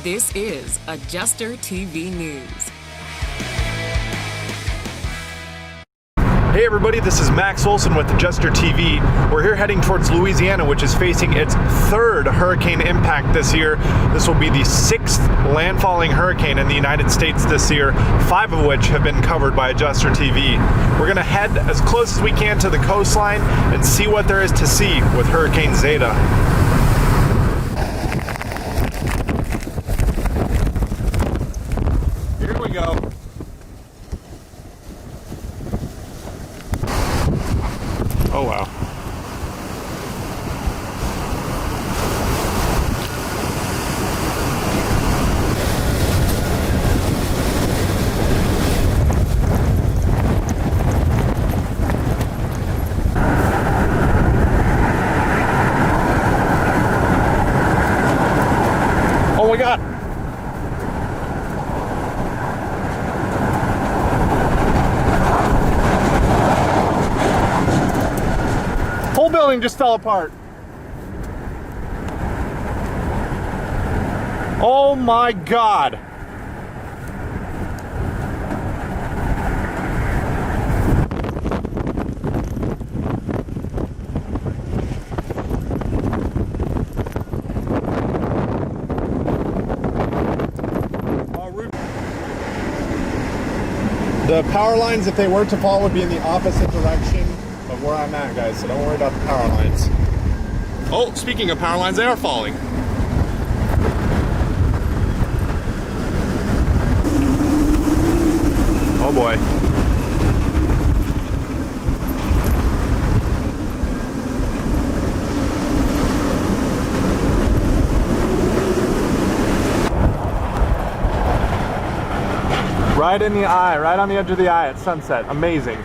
This is AdjusterTV News. Hey everybody, this is Max Olson with AdjusterTV. We're here heading towards Louisiana, which is facing its third hurricane impact this year. This will be the sixth landfalling hurricane in the United States this year, 5 of which have been covered by AdjusterTV. We're gonna head as close as we can to the coastline and see what there is to see with Hurricane Zeta. Here we go. Oh wow. Oh my God. Whole building just fell apart. Oh my God. The power lines, if they were to fall, would be in the opposite direction of where I'm at, guys, so don't worry about the power lines. Oh, speaking of power lines, they are falling. Oh boy. Right in the eye, right on the edge of the eye at sunset. Amazing.